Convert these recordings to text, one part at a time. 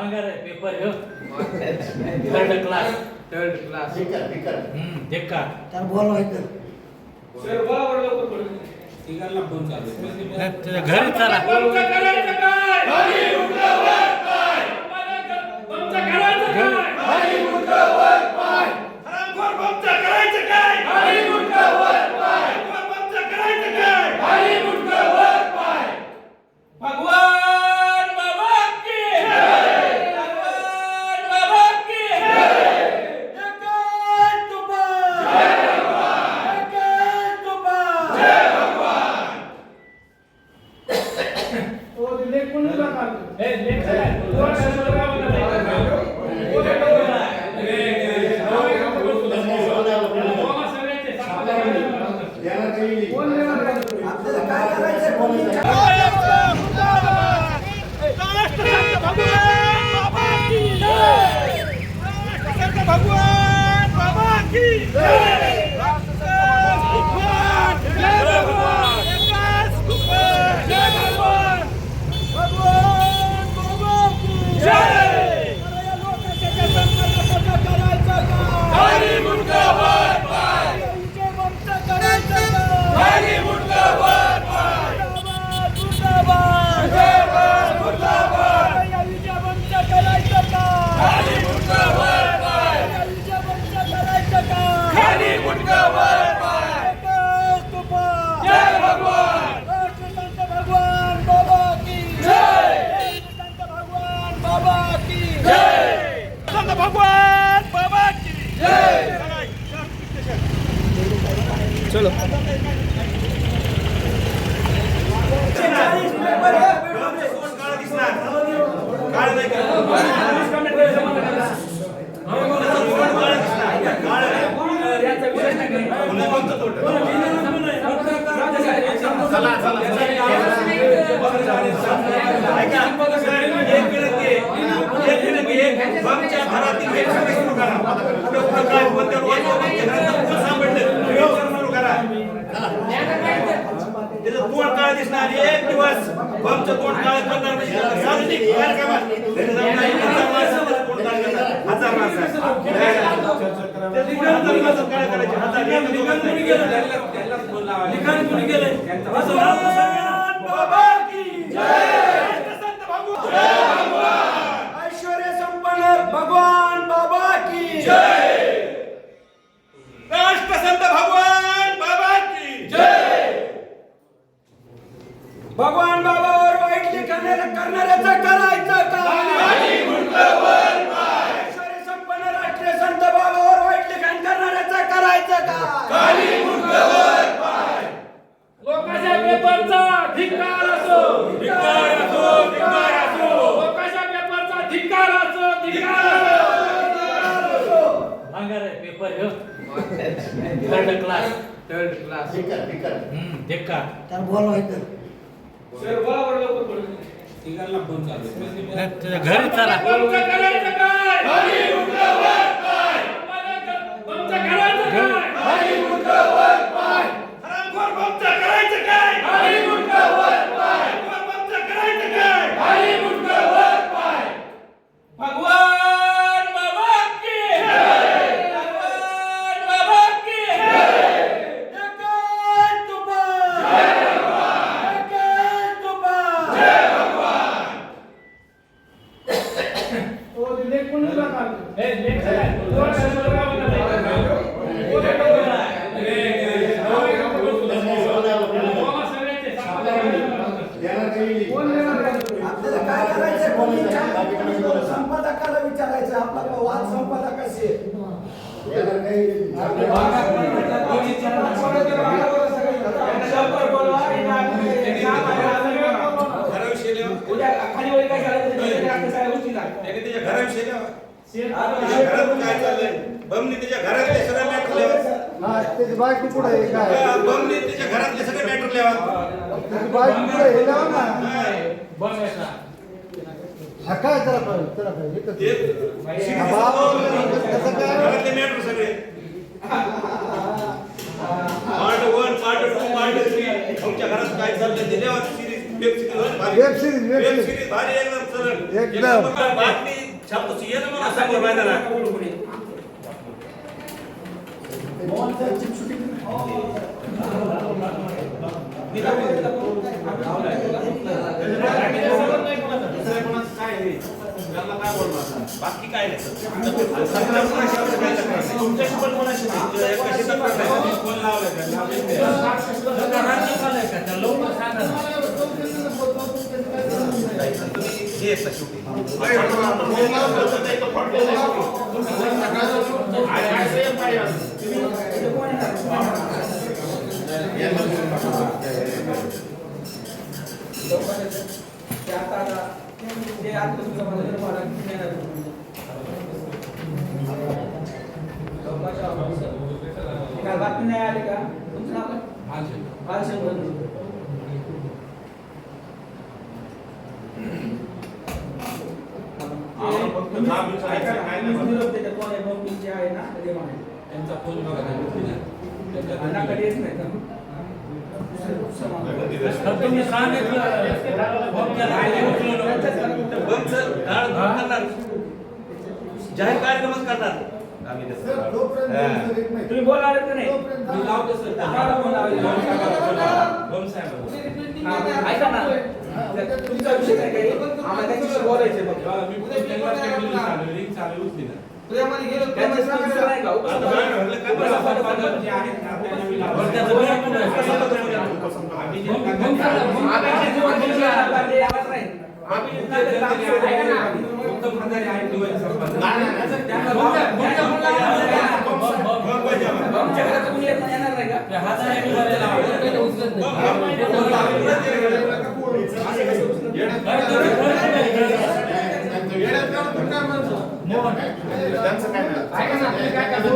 भांगार आहे पेपर ह्यो third class देखा त्याला बोलवायचं सर बोला बरं लवकर पडून तिघांना फोन चालू आहे. तुझ्या घरी चला बमचं करायचं काय खाली मुंडकं वर पाय बमचं करायचं काय खाली मुंडकं वर पाय हरामखोर बमचं करायचं काय खाली मुंडकं वर पाय बमचं करायचं काय खाली मुंडकं वर पाय भगवान बाबा की जय भगवान बाबा की जय जय तुपान जय भगवान जय तुपान जय भगवान ओ दिले कोणी लगा ए लेख आपल्याला काय करायचं बोलायचं भगवान बाबा की जय भगवान जय भगवान जय भगवान भगवान बाबा की जय खाली मुंडकं वर पाय खाली मुंडकं वर पाय मुर्दाबाद जय मुर्दाबाद खाली मुंडकं वर पाय खाली मुंडकं वर पाय जय भगवान संत भगवान बाबा की जय संत भगवान बाबा की जय संत भगवान बाबा की जय चलो तोंड काळ दिसणार एक दिवस बमचं तोंड काळ करणार म्हणजे सार्वजनिक कार्यक्रमात हजार माणसं काय करायचे ऐश्वर्य संपन्न भगवान बाबा की जय राष्ट्रसंत भगवान बाबा की जय भगवान बाबावर वाईट करणाऱ्याचं करायचं काय ऐश्वर्य संपन्न राष्ट्रीय संत बाबावर वाईट लिखाण करणाऱ्याचं करायचं काय लोकांच्या पेपरचा धिक्कार असो लोकांच्या पेपरचा धिक्कार असो भांगार आहे पेपर ह्यो थर्ड क्लास देखा त्याला बोलवायचं सर बोला बरं लवकर पडून तिघांना फोन चालू आहे. तुझ्या घरी चला बमचं करायचं काय खाली मुंडकं वर पाय बमचं करायचं काय खाली मुंडकं वर पाय हरामखोर बमचं करायचं काय खाली मुंडकं वर पाय बमचं करायचं काय खाली मुंडकं वर पाय भगवान बाबा की जय भगवान बाबा की जय जय तुपान जय भगवान जय तुपान जय भगवान ओ दिले कोणी लगा ए लेख आपल्याला काय करायचं बोलायचं संपादकाला विचारायचं आपला वाद संपादकाशी बमनी त्याच्या घरातले सगळे मॅटर लेवा त्याची बायको पुढे काय बमनी त्याच्या घरातले सगळे मॅटर लेवा त्याची बायको पुढे हे लावा ना बस हा काय त्याला पाहिजे घरातले मॅटर सगळे पार्ट 1 पार्ट 2 पार्ट 3 तुमच्या घरात काय चाललंय ते लेवा series web series web series भारी एकदम एकदम. बातमी छापतो ये ना मला समोर मैदानात. मोहन साहेब चिप शूटिंग बाकी काय नाही तुमच्याशी पण कोणाशी नाही. कशी तक्रार नाही. फोन लावलाय त्यांना. हे येतं शेवटी. बातमी नाही आली का? तुमचं नाव काय? बालशंकर. त्यांचा फोन बघा त्यांना कधी येत नाही का? तुम्ही सांगितलं जाहीर कार्यक्रमच करणार आम्ही तुम्ही बोलणार का नाही? मी लावतो सर. बम साहेब. ऐका ना, तुमचा विषय काय काही आम्हाला त्याच्याशी बोलायचे बघ. मी त्यांना schedule चालू, link चालू उचली ना. त्यांचं सांगितलं नाही का? जे आहेत ना, त्यांना मी लावतो. त्याचं बरं पण आहे. आम्ही जे आम्ही जे बोलतो ते आवाज नाही. आम्ही ऐका ना. उत्तम प्रकारे आहे दिवाळी संपन्न. त्यांना आमच्या घरात तुम्ही येणार नाही का? ऐका ना, तुम्ही काय करता?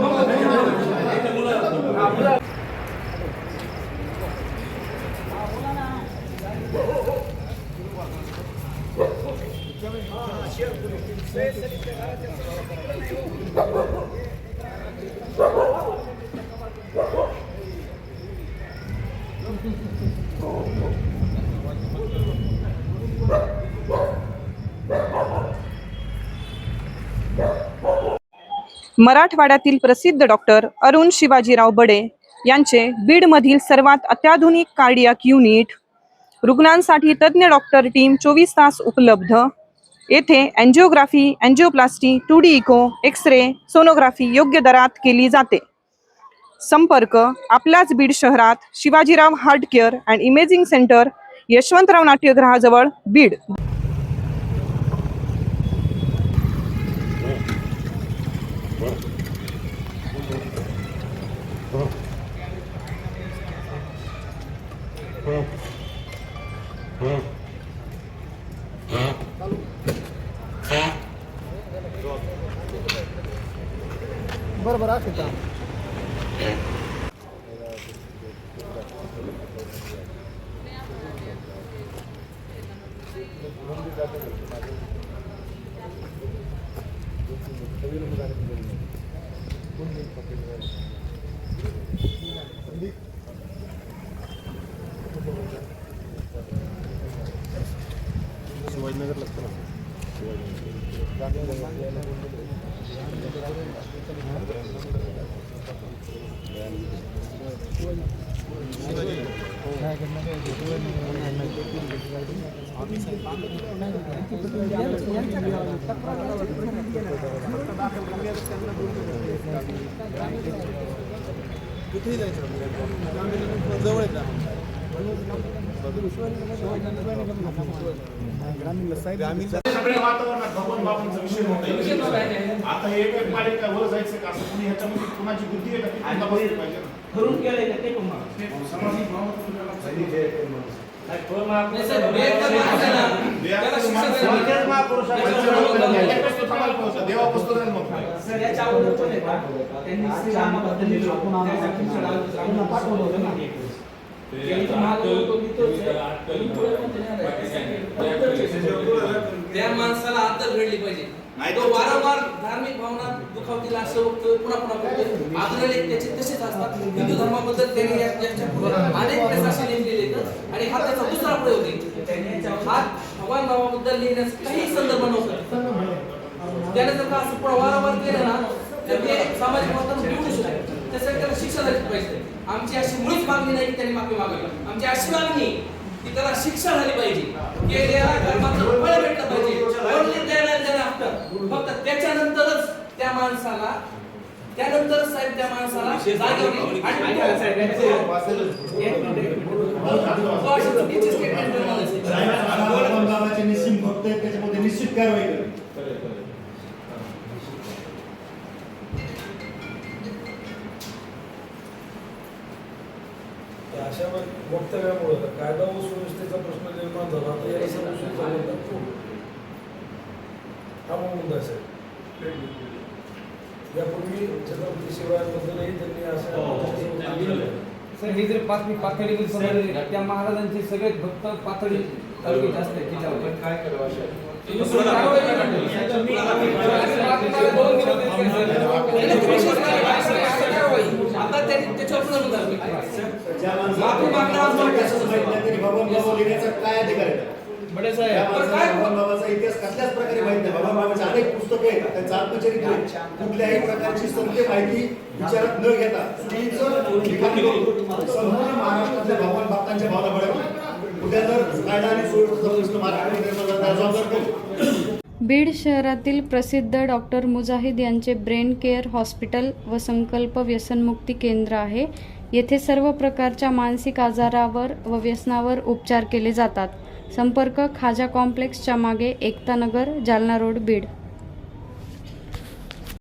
मराठवाड्यातील प्रसिद्ध डॉक्टर अरुण शिवाजीराव बडे यांचे बीडमधील सर्वात अत्याधुनिक कार्डियाक युनिट, रुग्णांसाठी तज्ज्ञ डॉक्टर टीम 24 तास उपलब्ध. येथे angiography, angioplasty, 2D echo, x ray, sonography योग्य दरात केली जाते. संपर्क आपल्याच बीड शहरात Shivajirao heart care and imaging centre, Yashwantrao नाट्यगृहाजवळ, बीड. बरोबर आहे का? शिवाजीनगर लागतं ना. कुठेही जायचं जवळ येतं. सगळ्या वातावरणात भगवान बाबांचा विषय होता. आता हे पालिका वर जायचं का असं कुणी ह्याच्यामध्ये कुणाची बुद्धी आहे का ती त्यांना बघितली पाहिजे ना. ठरवून केलंय का ते पण मला. सामाजिक भावना तुम्हाला देवापासून मग सर याच्या अगोदर पण आहे का? त्यांनी श्रीरामाबद्दल लिहिलं होतं. त्यासाठी रामाला पाठवलं होतं ना. त्या माणसाला आदर घडली पाहिजे. तो वारंवार धार्मिक भावना दुखावतील असं वक्तव्य पुन्हा पुन्हा करतो. आदरले त्याचे तसेच असतात. हिंदू धर्माबद्दल त्यांनी याच्या अनेक प्रशासन नेमलेले आणि हा त्याचा दुसरा प्रयोग आहे. हा भगवान भावाबद्दल लिहिण्यास काही संदर्भ नव्हता. त्याने जर का असं पुढे वारंवार केलं ना तर ते सामाजिक वर्तन बिघडू शकते. त्यासाठी त्याला शिक्षा झाली पाहिजे. आमची अशी मुळीच मागणी नाही की त्यांनी माफी मागावी. आमची अशी मागणी की त्याला शिक्षा झाली पाहिजे, केलेल्या कर्माचं फळ भेटलं पाहिजे. Only then and thereafter. फक्त त्याच्यानंतरच त्या माणसाला साहेब त्या माणसाला जागेवर ऐका साहेब, तो अशी चुकीची स्टेटमेंट करणार असेल. बाबाचे निश्चित भक्त आहेत, त्याच्यामध्ये निश्चित कारवाई करेल. अशा वक्तव्यामुळे कायदा व सुव्यवस्थेचा प्रश्न निर्माण झाला. आता याला सर्व हा मुद्दा असेल. यापूर्वी छत्रपती शिवाजीबद्दलही त्यांनी असं सर हे जर पातळीवर समजले त्या महाराजांचे सगळे भक्त पातळी तालुक्यात असते त्याच्यावर काय करावं अशा आता त्यांनी त्याच्यावर पुनरुद्धार ज्या माफी मागणारा माणसाला इतिहासच माहित नाही, त्यांनी भगवान बाबा लिहिण्याचा काय अधिकार आहे? बडे त्या साहेब माणसाला भगवान बाबाचा इतिहास कसल्याच प्रकारे माहित नाही. भगवान बाबाचे अनेक पुस्तकं आहेत, त्यांचं आत्मचरित्र आहे. कुठल्याही प्रकारची सत्य माहिती विचारात न घेता चुकीचं लिखाण करून संपूर्ण महाराष्ट्रातल्या भगवान भक्तांच्या भावना बळकवल्या. उद्या जर कायदा आणि सुव्यवस्थेचा प्रश्न महाराष्ट्रामध्ये निर्माण झाला तर जबाबदार कोण? बीड शहरातील प्रसिद्ध डॉक्टर मुजाहिद यांचे ब्रेन केअर हॉस्पिटल व संकल्प व्यसनमुक्ती केंद्र आहे. येथे सर्व प्रकारच्या मानसिक आजारावर व व्यसनावर उपचार केले जातात. संपर्क खाजा कॉम्प्लेक्सच्या मागे एकता नगर, जालना रोड, बीड.